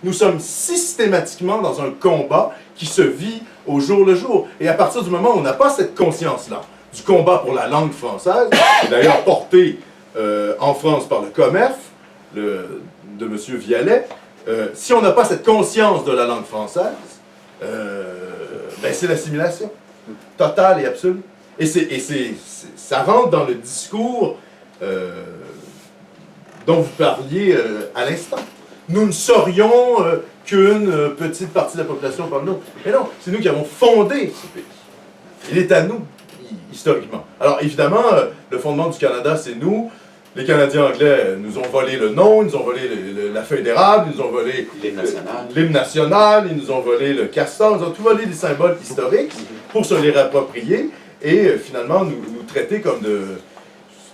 Nous sommes systématiquement dans un combat qui se vit au jour le jour. Et à partir du moment où on n'a pas cette conscience-là du combat pour la langue française, d'ailleurs porté en France par le COMEF, de M. Vialet, si on n'a pas cette conscience de la langue française, ben c'est l'assimilation totale et absolue. Et ça rentre dans le discours dont vous parliez à l'instant. Nous ne serions qu'une petite partie de la population parmi nous. Mais non, c'est nous qui avons fondé ce pays. Il est à nous, historiquement. Alors évidemment, le fondement du Canada, c'est nous. Les Canadiens anglais nous ont volé le nom, ils nous ont volé la feuille d'érable, ils nous ont volé l'hymne national, ils nous ont volé le castor, ils ont tout volé des symboles historiques pour se les réapproprier et finalement nous traiter comme de,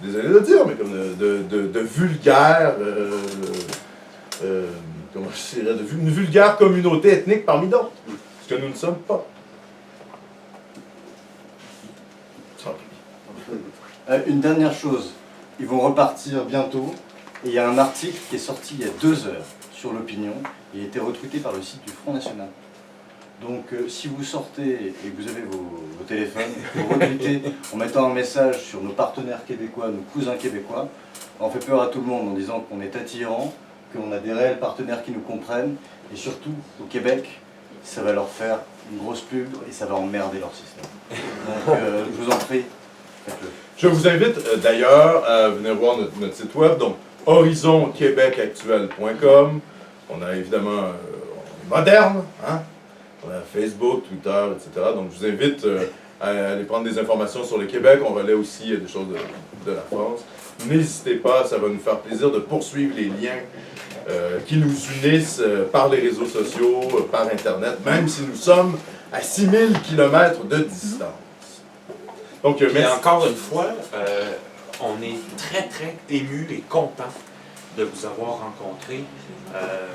je suis désolé de le dire, mais comme de vulgaires, comment je dirais, une vulgaire communauté ethnique parmi d'autres, ce que nous ne sommes pas. Une dernière chose. Ils vont repartir bientôt. Et il y a un article qui est sorti il y a 2 heures sur l'opinion. Il a été retweeté par le site du Front National. Donc si vous sortez et que vous avez vos téléphones, vous retweetez en mettant un message sur nos partenaires québécois, nos cousins québécois, on fait peur à tout le monde en disant qu'on est attirant, qu'on a des réels partenaires qui nous comprennent. Et surtout, au Québec, ça va leur faire une grosse pub et ça va emmerder leur système. Donc je vous en prie, faites-le. Je vous invite d'ailleurs à venir voir notre site web, donc horizonquebecactuel.com. On a évidemment, on est moderne, hein? On a Facebook, Twitter, etc. Donc je vous invite à aller prendre des informations sur le Québec. On relaie aussi des choses de la France. N'hésitez pas, ça va nous faire plaisir de poursuivre les liens qui nous unissent par les réseaux sociaux, par Internet, même si nous sommes à 6000 km de distance. Donc, mais encore une fois, on est très, très ému et content de vous avoir rencontré.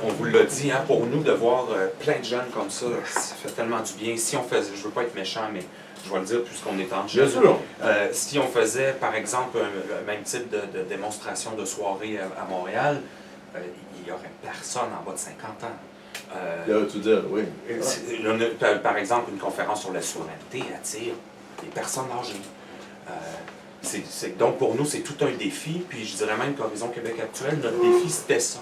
On vous l'a dit, hein, pour nous, de voir plein de jeunes comme ça, ça fait tellement du bien. Si on faisait, je ne veux pas être méchant, mais je vais le dire puisqu'on est en jeu. Bien sûr. Si on faisait, par exemple, un même type de démonstration de soirée à Montréal, il n'y aurait personne en bas de 50 ans. Tu dis, oui. Par exemple, une conférence sur la souveraineté attire des personnes âgées. Donc pour nous, c'est tout un défi, puis je dirais même qu'Horizon Québec Actuel, notre défi, c'était ça.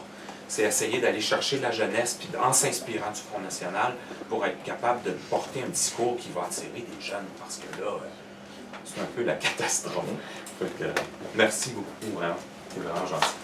C'est essayer d'aller chercher la jeunesse, puis en s'inspirant du Front National, pour être capable de porter un discours qui va attirer des jeunes, parce que là, c'est un peu la catastrophe. Fait que, merci beaucoup, vraiment. C'est vraiment gentil.